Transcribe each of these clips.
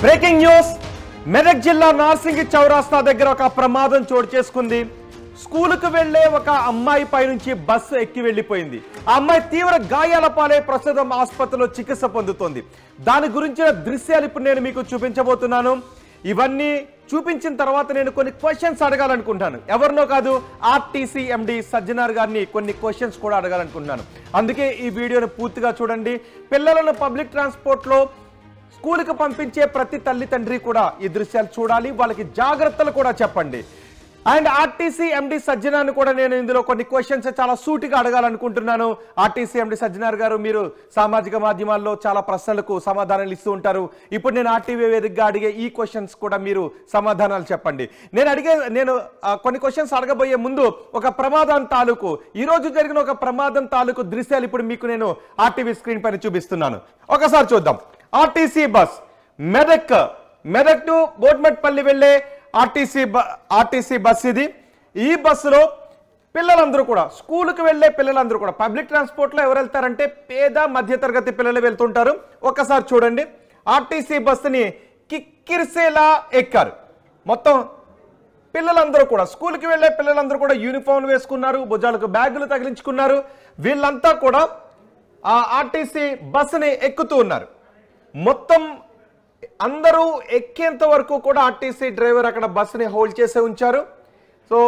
Breaking news Medak జిల్లా నార్సింగి చౌరాస్తా దగ్గర ఒక ప్రమాదం చోటు చేసుకుంది. స్కూలుకు వెళ్లే ఒక అమ్మాయి పై నుంచి బస్సు ఎక్కి వెళ్లిపోయింది. ఆ అమ్మాయి తీవ్ర గాయాల పాలై ప్రస్తుతం ఆసుపత్రిలో చికిత్స పొందుతోంది. దాని గురించిన దృశ్యాలు ఇప్పుడు నేను మీకు చూపించబోతున్నాను. ఇవన్నీ చూపించిన తర్వాత నేను కొన్ని క్వశ్చన్స్ అడగాలనుకుంటాను. ఎవరినో కాదు, ఆర్టీసీ ఎండి సజ్జనార్ గారిని కొన్ని క్వశ్చన్స్ కూడా అడగాలనుకుంటున్నాను. అందుకే ఈ వీడియోని పూర్తిగా చూడండి. పిల్లలను పబ్లిక్ ట్రాన్స్పోర్ట్లో స్కూలుకు పంపించే ప్రతి తల్లి తండ్రి కూడా ఈ దృశ్యాలు చూడాలి, వాళ్ళకి జాగ్రత్తలు కూడా చెప్పండి. అండ్ ఆర్టీసీ ఎండి సజ్జనార్ని కూడా నేను ఇందులో కొన్ని క్వశ్చన్స్ చాలా సూటిగా అడగాలనుకుంటున్నాను. ఆర్టీసీ ఎండి సజ్జనార్ గారు, మీరు సామాజిక మాధ్యమాల్లో చాలా ప్రశ్నలకు సమాధానాలు ఇస్తూ ఉంటారు. ఇప్పుడు నేను ఆర్టీవీ వేదికగా అడిగే ఈ క్వశ్చన్స్ కూడా మీరు సమాధానాలు చెప్పండి. నేను కొన్ని క్వశ్చన్స్ అడగబోయే ముందు ఒక ప్రమాదం తాలూకు, ఈ రోజు జరిగిన ఒక ప్రమాదం తాలూకు దృశ్యాలు ఇప్పుడు మీకు నేను ఆర్టీవీ స్క్రీన్ పైన చూపిస్తున్నాను. ఒకసారి చూద్దాం. ఆర్టీసీ బస్ మెదక్ టు బోట్మెట్పల్లి వెళ్లే ఆర్టీసీ బస్ ఇది. ఈ బస్సులో పిల్లలందరూ కూడా, స్కూలుకు వెళ్లే పిల్లలందరూ కూడా, పబ్లిక్ ట్రాన్స్పోర్ట్లో ఎవరు వెళ్తారంటే పేద మధ్యతరగతి పిల్లలు వెళ్తుంటారు. ఒకసారి చూడండి, ఆర్టీసీ బస్సుని కిక్కిరిసేలా ఎక్కారు. మొత్తం పిల్లలందరూ కూడా, స్కూల్కి వెళ్లే పిల్లలందరూ కూడా యూనిఫామ్ వేసుకున్నారు, భుజాలకు బ్యాగులు తగిలించుకున్నారు. వీళ్ళంతా కూడా ఆ ఆర్టీసీ బస్సుని ఎక్కుతూ ఉన్నారు. మొత్తం అందరూ ఎక్కేంత వరకు కూడా ఆర్టీసీ డ్రైవర్ అక్కడ బస్సుని హోల్డ్ చేసే ఉంచారు. సో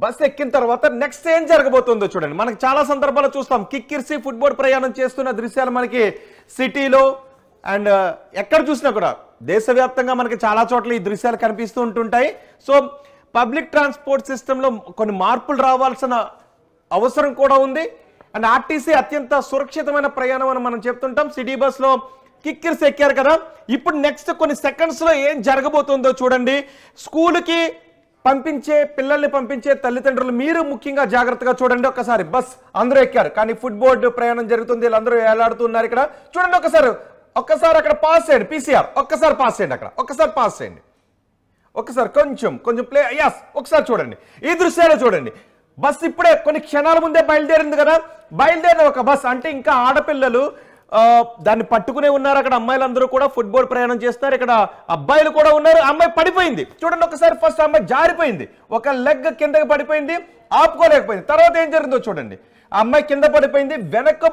బస్సు ఎక్కిన తర్వాత నెక్స్ట్ ఏం జరగబోతుందో చూడండి. మనకి చాలా సందర్భాలు చూస్తాం, కిక్కిరిసి ఫుట్బాల్ ప్రయాణం చేస్తున్న దృశ్యాలు మనకి సిటీలో అండ్ ఎక్కడ చూసినా కూడా దేశవ్యాప్తంగా మనకి చాలా చోట్ల ఈ దృశ్యాలు కనిపిస్తూ ఉంటుంటాయి. సో పబ్లిక్ ట్రాన్స్పోర్ట్ సిస్టంలో కొన్ని మార్పులు రావాల్సిన అవసరం కూడా ఉంది. అండ్ ఆర్టీసీ అత్యంత సురక్షితమైన ప్రయాణం అని మనం చెప్తుంటాం. సిటీ బస్లో కిక్కిరిసి ఎక్కారు కదా, ఇప్పుడు నెక్స్ట్ కొన్ని సెకండ్స్లో ఏం జరగబోతుందో చూడండి. స్కూలుకి పిల్లల్ని పంపించే తల్లిదండ్రులు మీరు ముఖ్యంగా జాగ్రత్తగా చూడండి. ఒకసారి బస్ అందరూ ఎక్కారు, కానీ ఫుట్బోర్డ్ ప్రయాణం జరుగుతుంది, వీళ్ళందరూ ఏలాడుతున్నారు. ఇక్కడ చూడండి, ఒక్కసారి అక్కడ పాస్ చేయండి. పీసీఆర్ ఒక్కసారి పాస్ చేయండి, అక్కడ ఒక్కసారి పాస్ చేయండి. ఒకసారి కొంచెం ప్లే. యస్, ఒకసారి చూడండి, ఈ దృశ్యాలు చూడండి. బస్ ఇప్పుడే కొన్ని క్షణాల ముందే బయలుదేరింది కదా, బయలుదేరిన ఒక బస్ అంటే ఇంకా ఆడపిల్లలు దాన్ని పట్టుకునే ఉన్నారు. అక్కడ అమ్మాయిలందరూ కూడా ఫుట్బాల్ ప్రయాణం చేస్తారు, ఇక్కడ అబ్బాయిలు కూడా ఉన్నారు. అమ్మాయి పడిపోయింది చూడండి ఒకసారి. ఫస్ట్ అమ్మాయి జారిపోయింది, ఒక లెగ్ కిందకి పడిపోయింది, ఆపుకోలేకపోయింది. తర్వాత ఏం జరిగిందో చూడండి. ఆ అమ్మాయి కింద పడిపోయింది, వెనక్కు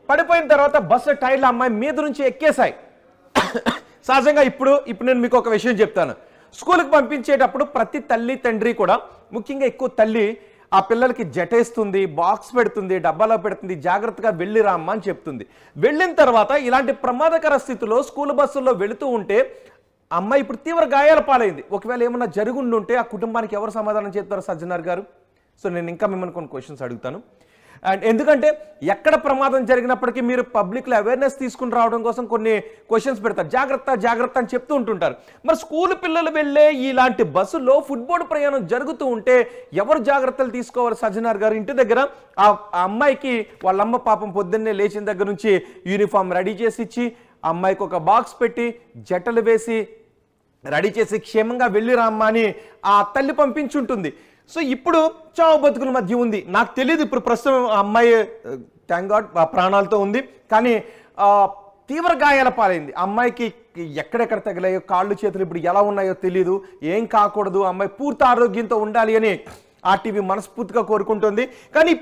పడిపోయిన తర్వాత బస్సు టైర్లు అమ్మాయి మీద నుంచి ఎక్కేశాయి. సహజంగా ఇప్పుడు నేను మీకు ఒక విషయం చెప్తాను. స్కూల్కి పంపించేటప్పుడు ప్రతి తల్లి తండ్రి కూడా, ముఖ్యంగా ఎక్కువ తల్లి, ఆ పిల్లలకి జటేస్తుంది, బాక్స్ పెడుతుంది, డబ్బాలో పెడుతుంది, జాగ్రత్తగా వెళ్ళి రామ్మా అని చెప్తుంది. వెళ్ళిన తర్వాత ఇలాంటి ప్రమాదకర స్థితిలో స్కూల్ బస్సుల్లో వెళుతూ ఉంటే అమ్మాయి ఇప్పుడు తీవ్ర గాయాల పాలైంది. ఒకవేళ ఏమన్నా జరుగుండుంటే ఆ కుటుంబానికి ఎవరు సమాధానం చెప్తారు సజ్జనార్ గారు? సో నేను ఇంకా మిమ్మల్ని కొన్ని క్వశ్చన్స్ అడుగుతాను. అండ్ ఎందుకంటే ఎక్కడ ప్రమాదం జరిగినప్పటికీ మీరు పబ్లిక్లో అవేర్నెస్ తీసుకుని రావడం కోసం కొన్ని క్వశ్చన్స్ పెడతారు, జాగ్రత్త అని చెప్తూ ఉంటుంటారు. మరి స్కూల్ పిల్లలు వెళ్ళే ఇలాంటి బస్సులో ఫుట్బాల్ ప్రయాణం జరుగుతూ ఉంటే ఎవరు జాగ్రత్తలు తీసుకోవాలి సజ్జనార్ గారు? ఇంటి దగ్గర ఆ అమ్మాయికి వాళ్ళమ్మ పాపం పొద్దున్నే లేచిన దగ్గర నుంచి యూనిఫామ్ రెడీ చేసి ఇచ్చి, అమ్మాయికి ఒక బాక్స్ పెట్టి జటలు వేసి రెడీ చేసి క్షేమంగా వెళ్ళి రామ్మా అని ఆ తల్లి పంపించుంటుంది. సో ఇప్పుడు చావు బతుకుల మధ్య ఉంది. నాకు తెలియదు ఇప్పుడు ప్రస్తుతం ఆ అమ్మాయి థ్యాంక్ గాడ్ ప్రాణాలతో ఉంది, కానీ తీవ్ర గాయాల పాలైంది. అమ్మాయికి ఎక్కడెక్కడ తగిలాయో, కాళ్ళు చేతులు ఇప్పుడు ఎలా ఉన్నాయో తెలియదు. ఏం కాకూడదు, అమ్మాయి పూర్తి ఆరోగ్యంతో ఉండాలి అని ఆర్టీవీ మనస్ఫూర్తిగా కోరుకుంటుంది. కానీ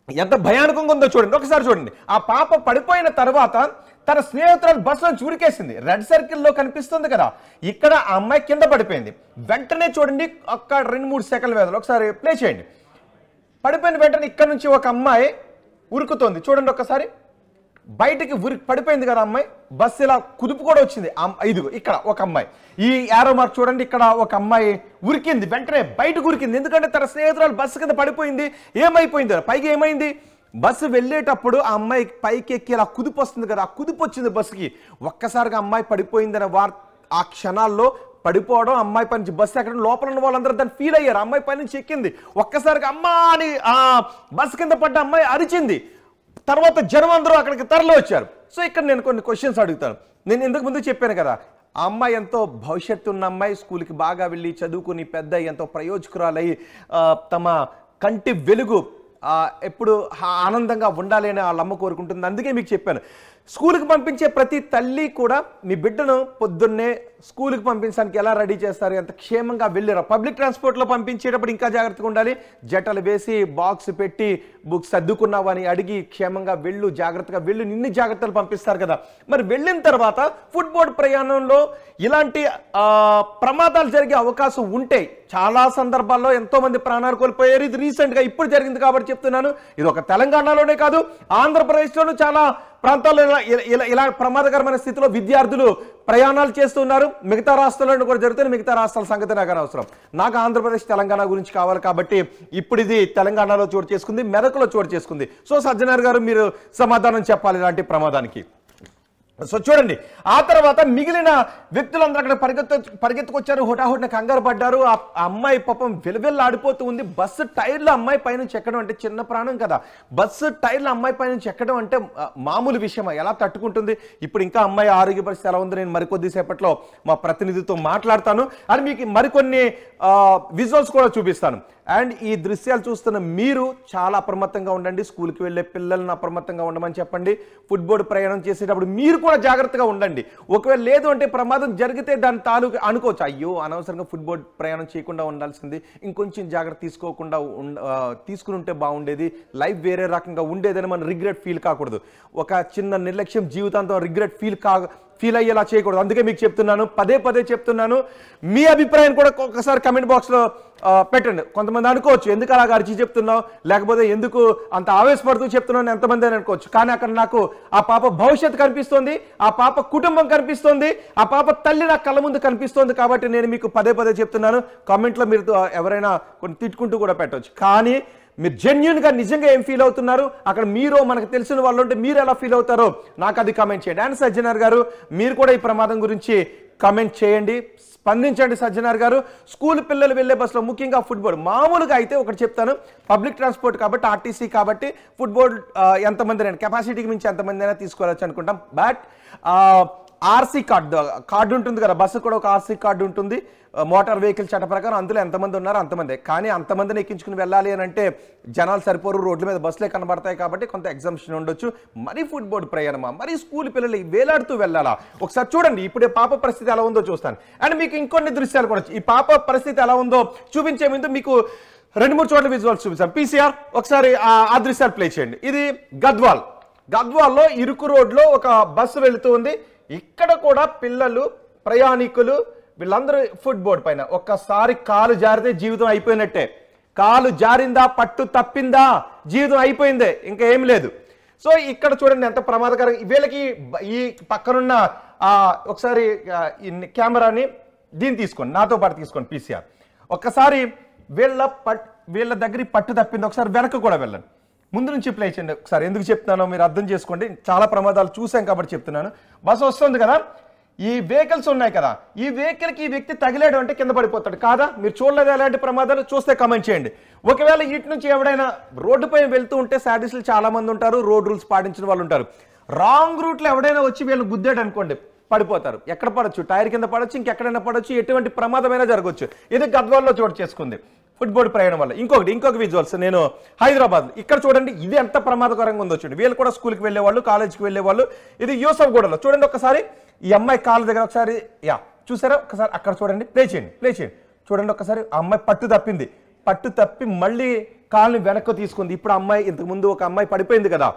ఎంత భయానకంగా ఉందో చూడండి, ఒకసారి చూడండి. ఆ పాప పడిపోయిన తర్వాత తన స్నేహితురాలు బస్సులో ఉరికేసింది. రెడ్ సర్కిల్లో కనిపిస్తుంది కదా, ఇక్కడ ఆ అమ్మాయి కింద పడిపోయింది. వెంటనే చూడండి, అక్కడ 2-3 సెకండ్ల వ్యవధిలో ఒకసారి ప్లే చేయండి. పడిపోయిన వెంటనే ఇక్కడ నుంచి ఒక అమ్మాయి ఉరుకుతోంది చూడండి. ఒకసారి బయటికి పడిపోయింది కదా అమ్మాయి, బస్సు ఇలా కుదుపు కూడా వచ్చింది. ఇదిగో ఇక్కడ ఒక అమ్మాయి, ఈ యారో మార్క్ చూడండి, ఇక్కడ ఒక అమ్మాయి ఉరికింది, వెంటనే బయటకు ఉరికింది. ఎందుకంటే తన స్నేహితురాలు బస్సు కింద పడిపోయింది. ఏమైపోయింది పైగా ఏమైంది, బస్సు వెళ్ళేటప్పుడు ఆ అమ్మాయి పైకి ఎక్కి ఇలా కుదుపు వస్తుంది కదా, ఆ కుదుపు వచ్చింది బస్సుకి. ఒక్కసారిగా అమ్మాయి పడిపోయిందనే ఆ క్షణాల్లో పడిపోవడం, అమ్మాయి పై నుంచి బస్సు ఎక్కడ లోపల ఉన్న వాళ్ళందరూ దాన్ని ఫీల్ అయ్యారు. అమ్మాయి పై నుంచి ఎక్కింది, ఒక్కసారిగా అమ్మా అని ఆ బస్సు కింద పడ్డ అమ్మాయి అరిచింది. తర్వాత జనం అందరూ అక్కడికి తరలి వచ్చారు. సో ఇక్కడ నేను కొన్ని క్వశ్చన్స్ అడుగుతాను. నేను ఇంతకు ముందు చెప్పాను కదా, ఆ అమ్మాయి ఎంతో భవిష్యత్తు ఉన్న అమ్మాయి, స్కూల్కి బాగా వెళ్ళి చదువుకుని పెద్ద ఎంతో ప్రయోజకురాలై తమ కంటి వెలుగు ఎప్పుడు ఆనందంగా ఉండాలి అని వాళ్ళ అమ్మ కోరుకుంటుంది. అందుకే మీకు చెప్పాను, స్కూల్కి పంపించే ప్రతి తల్లి కూడా మీ బిడ్డను పొద్దున్నే స్కూల్కి పంపించడానికి ఎలా రెడీ చేస్తారు, ఎంత క్షేమంగా వెళ్ళారు. పబ్లిక్ ట్రాన్స్పోర్ట్లో పంపించేటప్పుడు ఇంకా జాగ్రత్తగా ఉండాలి. జట్టలు వేసి బాక్స్ పెట్టి బుక్స్ సర్దుకున్నావు అని అడిగి క్షేమంగా వెళ్ళు, జాగ్రత్తగా వెళ్ళు, నిన్ని జాగ్రత్తలు పంపిస్తారు కదా. మరి వెళ్ళిన తర్వాత ఫుట్బాల్ ప్రయాణంలో ఇలాంటి ప్రమాదాలు జరిగే అవకాశం ఉంటే చాలా సందర్భాల్లో ఎంతో మంది ప్రాణాలు కోల్పోయారు. ఇది రీసెంట్గా ఇప్పుడు జరిగింది కాబట్టి చెప్తున్నాను. ఇది ఒక తెలంగాణలోనే కాదు, ఆంధ్రప్రదేశ్లోనూ చాలా ప్రాంతాల్లో ఇలా ప్రమాదకరమైన స్థితిలో విద్యార్థులు ప్రయాణాలు చేస్తున్నారు. మిగతా రాష్ట్రాల్లో కూడా జరుగుతుంది. మిగతా రాష్ట్రాల సంగతి నాకు అనవసరం. నాకు ఆంధ్రప్రదేశ్ తెలంగాణ గురించి కావాలి కాబట్టి ఇప్పుడు ఇది తెలంగాణలో చోటు చేసుకుంది, మెదక్లో చోటు చేసుకుంది. సో సజ్జనార్ గారు మీరు సమాధానం చెప్పాలి ఇలాంటి ప్రమాదానికి. సో చూడండి, ఆ తర్వాత మిగిలిన వ్యక్తులందరూ అక్కడ పరిగెత్తుకొచ్చారు, హుటాహుటిన కంగారు పడ్డారు. ఆ అమ్మాయి పాపం వెలువెల్లాడిపోతూ ఉంది. బస్సు టైర్లు అమ్మాయి పైనుంచి ఎక్కడం అంటే చిన్న ప్రాణం కదా. బస్సు టైర్లు అమ్మాయి పైనుంచి ఎక్కడం అంటే మామూలు విషయమా? ఎలా తట్టుకుంటుంది? ఇప్పుడు ఇంకా అమ్మాయి ఆరోగ్య పరిస్థితి ఎలా ఉంది నేను మరికొద్దిసేపట్లో మా ప్రతినిధితో మాట్లాడతాను. అని మీకు మరికొన్ని విజువల్స్ కూడా చూపిస్తాను. అండ్ ఈ దృశ్యాలు చూస్తున్న మీరు చాలా అప్రమత్తంగా ఉండండి. స్కూల్కి వెళ్ళే పిల్లలను అప్రమత్తంగా ఉండమని చెప్పండి. ఫుట్బాల్ ప్రయాణం చేసేటప్పుడు మీరు కూడా జాగ్రత్తగా ఉండండి. ఒకవేళ లేదు అంటే ప్రమాదం జరిగితే దాని తాలూకు అనుకోవచ్చు, అయ్యో అనవసరంగా ఫుట్బాల్ ప్రయాణం చేయకుండా ఉండాల్సింది, ఇంకొంచెం జాగ్రత్త తీసుకుని ఉంటే బాగుండేది, లైఫ్ వేరే రకంగా ఉండేదని మనం రిగ్రెట్ ఫీల్ కాకూడదు. ఒక చిన్న నిర్లక్ష్యం జీవితాంతం రిగ్రెట్ ఫీల్ అయ్యేలా చేయకూడదు. అందుకే మీకు చెప్తున్నాను, పదే చెప్తున్నాను. మీ అభిప్రాయం కూడా ఒకసారి కమెంట్ బాక్స్లో పెట్టండి. కొంతమంది అనుకోవచ్చు ఎందుకు అలాగ అరిచి చెప్తున్నావు, లేకపోతే ఎందుకు అంత ఆవేశపడుతూ చెప్తున్నాను ఎంతమంది అని అనుకోవచ్చు. కానీ అక్కడ నాకు ఆ పాప భవిష్యత్తు కనిపిస్తోంది, ఆ పాప కుటుంబం కనిపిస్తోంది, ఆ పాప తల్లి నా కళ్ళ ముందు కనిపిస్తోంది. కాబట్టి నేను మీకు పదే చెప్తున్నాను. కామెంట్లో మీరు ఎవరైనా కొన్ని తిట్టుకుంటూ కూడా పెట్టవచ్చు. కానీ మీరు జెన్యున్గా నిజంగా ఏం ఫీల్ అవుతున్నారు, అక్కడ మీరు మనకు తెలిసిన వాళ్ళు ఉంటే మీరు ఎలా ఫీల్ అవుతారో నాకు అది కామెంట్ చేయండి. అండ్ సజ్జనార్ గారు మీరు కూడా ఈ ప్రమాదం గురించి కామెంట్ చేయండి, స్పందించండి. సజ్జనార్ గారు స్కూల్ పిల్లలు వెళ్ళే బస్సులో ముఖ్యంగా ఫుట్బాల్ మామూలుగా అయితే ఒకటి చెప్తాను, పబ్లిక్ ట్రాన్స్పోర్ట్ కాబట్టి ఆర్టీసీ కాబట్టి ఫుట్బాల్ ఎంతమంది అయినా కెపాసిటీకి మించి ఎంతమంది అయినా తీసుకోవచ్చు అనుకుంటాం. బట్ ఆర్సీ కార్డు ఉంటుంది కదా, బస్సు కూడా ఒక ఆర్సీ కార్డు ఉంటుంది మోటార్ వెహికల్ చట్ట ప్రకారం. అందులో ఎంతమంది ఉన్నారో అంతమంది. కానీ అంతమందిని ఎక్కించుకుని వెళ్ళాలి అని అంటే జనాలు సరిపోరు, రోడ్ల మీద బస్సులే కనబడతాయి కాబట్టి కొంత ఎగ్జామ్షన్ ఉండొచ్చు. మరి ఫుట్బాల్ ప్రయాణమా, మరి స్కూల్ పిల్లలు వేలాడుతూ వెళ్ళాలా? ఒకసారి చూడండి ఇప్పుడే పాప పరిస్థితి ఎలా ఉందో చూస్తాను. అండ్ మీకు ఇంకొన్ని దృశ్యాలు కూడా ఈ పాప పరిస్థితి ఎలా ఉందో చూపించే ముందు మీకు 2-3 చోట్ల విజువల్స్ చూపిస్తాను. పీసీఆర్ ఒకసారి ఆ దృశ్యాలు ప్లే చేయండి. ఇది గద్వాల్లో ఇరుకు రోడ్లో ఒక బస్సు వెళుతూ ఉంది. ఇక్కడ కూడా పిల్లలు ప్రయాణికులు వీళ్ళందరూ ఫుట్బోర్డ్ పైన ఒక్కసారి కాలు జారితే జీవితం అయిపోయినట్టే. కాలు జారిందా, పట్టు తప్పిందా, జీవితం అయిపోయిందే, ఇంకా ఏం లేదు. సో ఇక్కడ చూడండి ఎంత ప్రమాదకరంగా వీళ్ళకి. ఈ పక్కనున్న ఒకసారి కెమెరాని దీన్ని తీసుకోండి, నాతో పాటు తీసుకోండి పీసీఆర్. ఒక్కసారి వీళ్ళ దగ్గర పట్టు తప్పింది. ఒకసారి వెనక్కి కూడా వెళ్ళండి, ముందు నుంచి ప్లే చేయండి. ఒకసారి ఎందుకు చెప్తున్నానో మీరు అర్థం చేసుకోండి. చాలా ప్రమాదాలు చూసాం కాబట్టి చెప్తున్నాను. బస్సు వస్తుంది కదా, ఈ వెహికల్స్ ఉన్నాయి కదా, ఈ వెహికల్కి ఈ వ్యక్తి తగిలేడు అంటే కింద పడిపోతాడు కాదా? మీరు చూడలేదు ఎలాంటి ప్రమాదాలు? చూస్తే కామెంట్ చేయండి. ఒకవేళ ఇటు నుంచి ఎవడైనా రోడ్డుపై వెళ్తూ ఉంటే సాడిస్టులు చాలా మంది ఉంటారు, రోడ్ రూల్స్ పాటించిన వాళ్ళు ఉంటారు. రాంగ్ రూట్లో ఎవడైనా వచ్చి వీళ్ళు గుద్దాడు అనుకోండి, పడిపోతారు. ఎక్కడ పడొచ్చు? టైర్ కింద పడొచ్చు, ఇంకెక్కడైనా పడొచ్చు, ఎటువంటి ప్రమాదమైనా జరగవచ్చు. ఇది గద్వాల్లో చోటు చేసుకుంది ఫుట్బాల్ ప్రయాణం వల్ల. ఇంకొక విజువల్స్ నేను హైదరాబాద్ ఇక్కడ చూడండి, ఇది ఎంత ప్రమాదకరంగా ఉందో చూడండి. వీళ్ళు కూడా స్కూల్కి వెళ్ళేవాళ్ళు, కాలేజ్కి వెళ్ళేవాళ్ళు. ఇది యూసఫ్గూడలో చూడండి. ఒకసారి ఈ అమ్మాయి కాళ్ళ దగ్గర ఒకసారి చూసారా? ఒకసారి అక్కడ చూడండి, ప్లే చేయండి చూడండి. ఒకసారి ఆ అమ్మాయి పట్టు తప్పి మళ్ళీ కాళ్ళని వెనక్కి తీసుకుంది. ఇప్పుడు అమ్మాయి ఇంతకుముందు ఒక అమ్మాయి పడిపోయింది కదా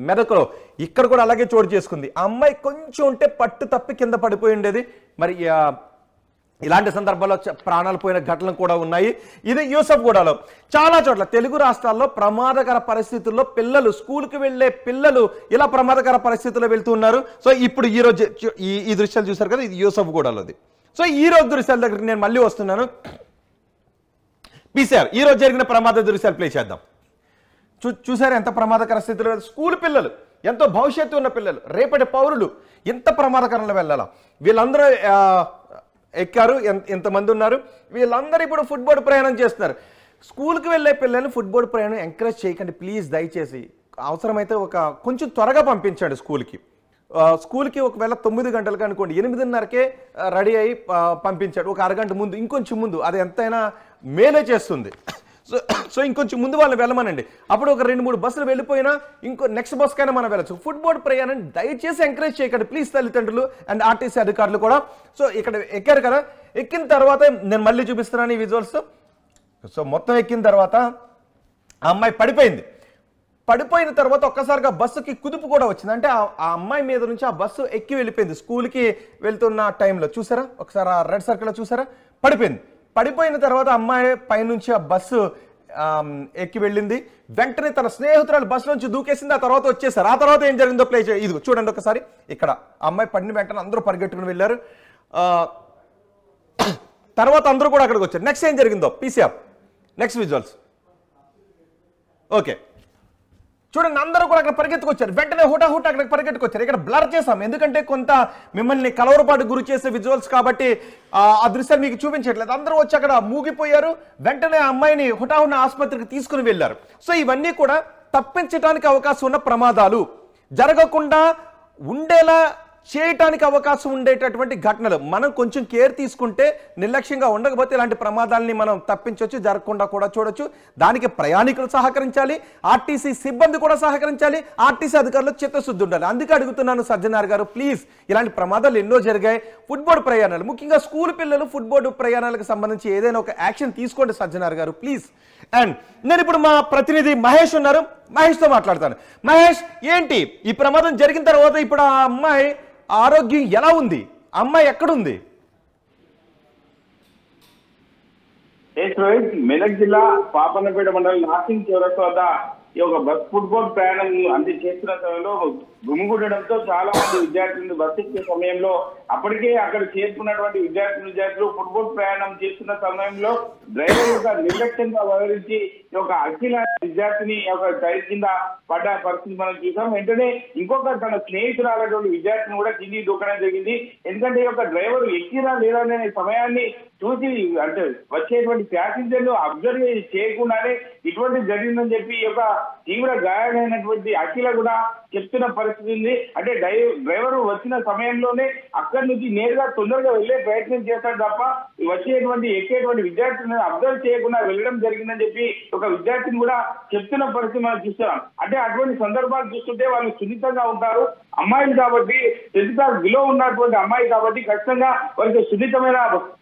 మెదకులో, ఇక్కడ కూడా అలాగే చోటు చేసుకుంది. ఆ అమ్మాయి కొంచెం ఉంటే పట్టు తప్పి కింద పడిపోయి ఉండేది. మరి ఇలాంటి సందర్భాల్లో ప్రాణాలు పోయిన ఘటనలు కూడా ఉన్నాయి. ఇది యూసఫ్గూడలో. చాలా చోట్ల తెలుగు రాష్ట్రాల్లో ప్రమాదకర పరిస్థితుల్లో పిల్లలు, స్కూల్కి వెళ్ళే పిల్లలు ఇలా ప్రమాదకర పరిస్థితుల్లో వెళ్తూ ఉన్నారు. సో ఇప్పుడు ఈ రోజు ఈ దృశ్యాలు చూసారు కదా, ఇది యూసఫ్గూడలోది. సో ఈ రోజు దృశ్యాల దగ్గరికి నేను మళ్ళీ వస్తున్నాను. పీసీఆర్ ఈ రోజు జరిగిన ప్రమాద దృశ్యాలు ప్లే చేద్దాం. చూసారు ఎంత ప్రమాదకర స్థితిలో స్కూల్ పిల్లలు, ఎంతో భవిష్యత్తు ఉన్న పిల్లలు, రేపటి పౌరులు ఎంత ప్రమాదకరంలో వెళ్ళాలా? వీళ్ళందరూ ఎక్కారు, ఎంతమంది ఉన్నారు? వీళ్ళందరూ ఇప్పుడు ఫుట్బాల్ ప్రయాణం చేస్తున్నారు. స్కూల్కి వెళ్ళే పిల్లల్ని ఫుట్బాల్ ప్రయాణం ఎంకరేజ్ చేయకండి ప్లీజ్, దయచేసి. అవసరమైతే కొంచెం త్వరగా పంపించండి స్కూల్కి. ఒకవేళ 9 గంటలకు అనుకోండి, 8:30కే రెడీ అయ్యి పంపించాడు, ఒక అరగంట ముందు, ఇంకొంచెం ముందు, అది ఎంతైనా మేలే చేస్తుంది. సో ఇంకొంచెం ముందు వాళ్ళని వెళ్ళమనండి. అప్పుడు ఒక 2-3 బస్సులు వెళ్ళిపోయినా ఇంకో నెక్స్ట్ బస్కైనా మనం వెళ్ళచ్చు. ఫుట్బాల్ ప్రయాణం దయచేసి ఎంకరేజ్ చేయకండి ప్లీజ్ తల్లిదండ్రులు అండ్ ఆర్టీసీ అధికారులు కూడా. సో ఇక్కడ ఎక్కారు కదా, ఎక్కిన తర్వాత నేను మళ్ళీ చూపిస్తున్నాను ఈ విజువల్స్. సో మొత్తం ఎక్కిన తర్వాత ఆ అమ్మాయి పడిపోయింది. పడిపోయిన తర్వాత ఒక్కసారిగా బస్సుకి కుదుపు కూడా వచ్చింది. అంటే ఆ అమ్మాయి మీద నుంచి ఆ బస్సు ఎక్కి వెళ్ళిపోయింది. స్కూల్కి వెళ్తున్న టైంలో చూసారా, ఒకసారి ఆ రెడ్ సర్కిల్లో చూసారా, పడిపోయింది. పడిపోయిన తర్వాత అమ్మాయి పైనుంచి ఆ బస్సు ఎక్కి వెళ్ళింది. వెంటనే తన స్నేహితురాలు బస్సు నుంచి దూకేసింది. ఆ తర్వాత వచ్చేసారు. ఆ తర్వాత ఏం జరిగిందో ప్లే చేయ, ఇది చూడండి ఒకసారి. ఇక్కడ అమ్మాయి పడిన వెంటనే అందరూ పరిగెట్టుకుని వెళ్ళారు. తర్వాత అందరూ కూడా అక్కడికి వచ్చారు. నెక్స్ట్ ఏం జరిగిందో పీసీఆర్ నెక్స్ట్ విజువల్స్. ఓకే చూడండి, అందరూ కూడా అక్కడ పరిగెత్తుకొచ్చారు. వెంటనే హుటాహుట అక్కడికి పరిగెత్తుకొచ్చారు. ఇక్కడ బ్లర్ చేసాం ఎందుకంటే కొంత మిమ్మల్ని కలవరపాటు గురి చేసే విజువల్స్ కాబట్టి ఆ దృశ్యాలు మీకు చూపించట్లేదు. అందరూ వచ్చి అక్కడ మూగిపోయారు. వెంటనే ఆ అమ్మాయిని హుటాహున ఆసుపత్రికి తీసుకుని వెళ్ళారు. సో ఇవన్నీ కూడా తప్పించడానికి అవకాశం ఉన్న ప్రమాదాలు, జరగకుండా ఉండేలా చేయటానికి అవకాశం ఉండేటటువంటి ఘటనలు. మనం కొంచెం కేర్ తీసుకుంటే, నిర్లక్ష్యంగా ఉండకపోతే ఇలాంటి ప్రమాదాలని మనం తప్పించవచ్చు, జరగకుండా కూడా చూడొచ్చు. దానికి ప్రయాణికులు సహకరించాలి, ఆర్టీసీ సిబ్బంది కూడా సహకరించాలి, ఆర్టీసీ అధికారులకు చిత్తశుద్ధి ఉండాలి. అందుకే అడుగుతున్నాను సజ్జనార్ గారు ప్లీజ్. ఇలాంటి ప్రమాదాలు ఎన్నో జరిగాయి. ఫుట్బాల్ ప్రయాణాలు, ముఖ్యంగా స్కూల్ పిల్లలు ఫుట్బాల్ ప్రయాణాలకు సంబంధించి ఏదైనా ఒక యాక్షన్ తీసుకోండి సజ్జనార్ గారు ప్లీజ్. అండ్ నేను ఇప్పుడు మా ప్రతినిధి మహేష్ ఉన్నారు, మహేష్తో మాట్లాడతాను. మహేష్, ఏంటి ఈ ప్రమాదం జరిగిన తర్వాత ఇప్పుడు ఆ అమ్మాయి ఆరోగ్యం ఎలా ఉంది? అమ్మాయి ఎక్కడుంది? మెదక్ జిల్లా పాపన్నపేట మండలం నార్సింగ్ చౌరస్తా వద్ద ఈ యొక్క బస్ ఫుట్బాల్ ప్రయాణం అంటే చేస్తున్న సమయంలో గుమిగూడడంతో చాలా మంది విద్యార్థులు బస్ ఎక్కే సమయంలో అప్పటికే అక్కడ చేరుకున్నటువంటి విద్యార్థులు ఫుట్బాల్ ప్రయాణం చేస్తున్న సమయంలో డ్రైవర్ యొక్క నిర్లక్ష్యంగా వ్యవహరించి ఈ యొక్క అఖిల విద్యార్థిని ఒక టైర్ కింద పడ్డ పరిస్థితి మనం చూసాం. వెంటనే ఇంకొక తన స్నేహితురాలటువంటి విద్యార్థిని కూడా కింది దూకడం జరిగింది. ఎందుకంటే ఈ యొక్క డ్రైవర్ ఎక్కిరా లేదా అనే సమయాన్ని చూసి అంటే వచ్చేటువంటి ప్యాసింజర్లు అబ్జర్వ్ చేయకుండానే ఇటువంటి జరిగిందని చెప్పి ఈ యొక్క తీవ్ర గాయాలైనటువంటి అఖిల కూడా చెప్తున్న పరిస్థితి ఉంది. అంటే డ్రైవర్ వచ్చిన సమయంలోనే అక్కడి నుంచి నేరుగా తొందరగా వెళ్లే ప్రయత్నం చేస్తాడు తప్ప ఎక్కేటువంటి విద్యార్థులను అబ్జర్వ్ చేయకుండా వెళ్ళడం జరిగిందని చెప్పి ఒక విద్యార్థిని కూడా చెప్తున్న పరిస్థితి మనం చూస్తున్నాం. అంటే అటువంటి సందర్భాలు చూస్తుంటే వాళ్ళు సున్నితంగా ఉంటారు. అమ్మాయిలు కాబట్టి, బిలో ఉన్నటువంటి అమ్మాయి కాబట్టి ఖచ్చితంగా వాళ్ళకి సున్నితమైన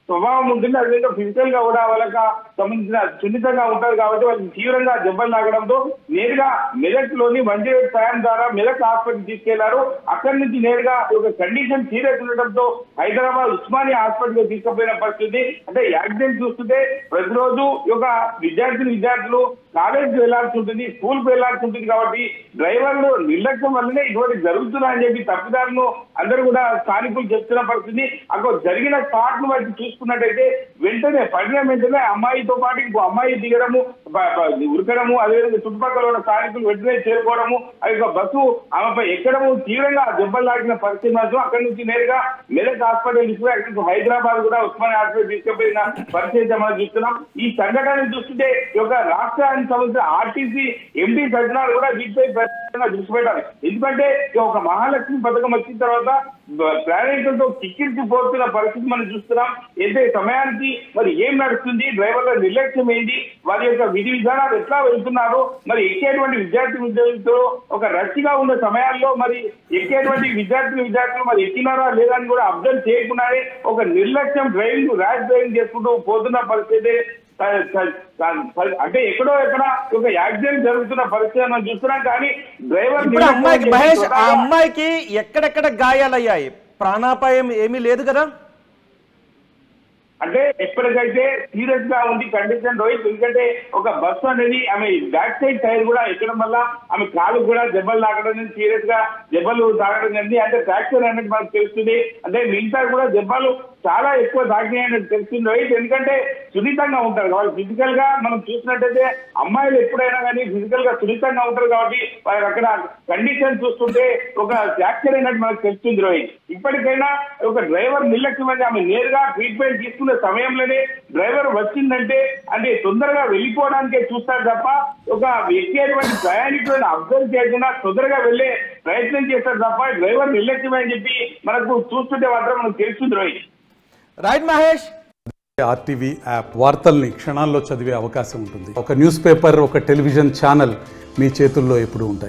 స్వభావం ఉంటుంది. అదేవిధంగా ఫిజికల్ గా కూడా వాళ్ళకి సంబంధించిన సున్నితంగా ఉంటారు కాబట్టి వాళ్ళకి తీవ్రంగా దెబ్బలు తాగడంతో నేరుగా మెదక్ లోని మంజీరేట్ సాయం ద్వారా మెదక్ హాస్పిటల్ తీసుకెళ్లారు. అక్కడి నుంచి నేరుగా ఒక కండిషన్ సీరియస్ ఉండడంతో హైదరాబాద్ ఉస్మానియా హాస్పిటల్ తీసుకుపోయిన పరిస్థితి. అంటే యాక్సిడెంట్ చూస్తుంటే ప్రతిరోజు ఒక విద్యార్థులు కాలేజీకి వెళ్లాల్సి ఉంటుంది, స్కూల్ కు వెళ్లాల్సి ఉంటుంది. కాబట్టి డ్రైవర్లు నిర్లక్ష్యం వల్లనే ఇటువంటి జరుగుతున్నాయని చెప్పి తప్పిదారులు అందరూ కూడా స్థానికులు చెప్తున్న పరిస్థితి. అక్కడ జరిగిన స్పాట్ ను బట్టి చూసుకున్నట్టయితే వెంటనే పడిన వెంటనే అమ్మాయితో పాటు ఇంకో అమ్మాయి దిగడము, ఉరకడము, అదేవిధంగా చుట్టుపక్కల ఉన్న స్థానికులు వెంటనే చేరుకోవడము, ఆ యొక్క బస్సు ఆమెపై ఎక్కడము తీవ్రంగా దెబ్బలు లాగిన పరిస్థితి మాత్రం అక్కడి నుంచి నేరుగా మెదక్ హాస్పిటల్ తీసుకుని అక్కడి నుంచి హైదరాబాద్ కూడా ఉస్మానియా హాస్పిటల్ తీసుకుపోయిన పరిస్థితి మనం చూస్తున్నాం. ఈ సంఘటన చూస్తుంటే ఈ యొక్క రాష్ట్రానికి సంబంధించిన ఆర్టీసీ ఎంపీ సజ్జనార్ కూడా వీటిపై దృష్టి పెట్టాలి. ఎందుకంటే ఒక మహాలక్ష్మి పథకం వచ్చిన తర్వాత ప్రయాణికులతో కిక్కిరిసిపోతున్న పరిస్థితి మనం చూస్తున్నాం. అయితే సమయానికి మరి ఏం నడుస్తుంది, డ్రైవర్ల నిర్లక్ష్యం ఏంటి, వారి యొక్క విధి విధానాలు ఎట్లా వెళ్తున్నారు, మరి ఎక్కేటువంటి విద్యార్థులతో ఒక రష్గా ఉన్న సమయాల్లో మరి ఎక్కేటువంటి విద్యార్థులు మరి ఎక్కినారా లేదా అని కూడా అబ్జర్వ్ చేయకుండానే ఒక నిర్లక్ష్యం ర్యాష్ డ్రైవింగ్ చేసుకుంటూ పోతున్న పరిస్థితి. అంటే ఎక్కడ ఒక యాక్సిడెంట్ జరుగుతున్న పరిస్థితి మనం చూస్తున్నాం. కానీ డ్రైవర్ మహేష్, ఆ అమ్మాయికి ఎక్కడెక్కడ గాయాలయ్యాయి? ప్రాణాపాయం ఏమీ లేదు కదా? అంటే ఎప్పటికైతే సీరియస్ గా ఉంది కండిషన్ రోహిత్. ఎందుకంటే ఒక బస్సు అనేది ఆమె బ్యాక్ సైడ్ టైర్ కూడా ఎక్కడం వల్ల ఆమె కాలు కూడా దెబ్బలు తాగడం, సీరియస్ గా దెబ్బలు తాగడం జరిగింది. అంటే ఫ్రాక్చర్ అనేది మనకు తెలుస్తుంది. అంటే మిగతా కూడా దెబ్బలు చాలా ఎక్కువ తాకినాయని తెలుస్తుంది రోహిత్. ఎందుకంటే సున్నితంగా ఉంటారు వాళ్ళు ఫిజికల్ గా. మనం చూసినట్టయితే అమ్మాయిలు ఎప్పుడైనా కానీ ఫిజికల్ గా సున్నితంగా ఉంటారు కాబట్టి వాళ్ళకి అక్కడ కండిషన్ చూస్తుంటే ఒక ఫ్రాక్చర్ అయినట్టు మనకు తెలుస్తుంది రోహిత్. ఇప్పటికైనా ఒక డ్రైవర్ నిర్లక్ష్యం అంటే ఆమె నేరుగా ట్రీట్మెంట్ తీసుకున్న సమయంలోనే డ్రైవర్ వచ్చిందంటే అంటే తొందరగా వెళ్ళిపోవడానికే చూస్తారు తప్ప ఒక ఎక్కేటువంటి ప్రయాణికులను అబ్జర్వ్ చేయకుండా తొందరగా వెళ్లే ప్రయత్నం చేస్తారు తప్ప డ్రైవర్ నిర్లక్ష్యం అని చెప్పి మనకు చూస్తుంటే మాత్రం మనకు తెలుస్తుంది Rohit. Right Mahesh. RTV app వార్తల్ని క్షణాల్లో చదివే అవకాశం ఉంటుంది. ఒక న్యూస్ పేపర్, ఒక టెలివిజన్ ఛానల్ మీ చేతుల్లో ఎప్పుడూ ఉంటాయి.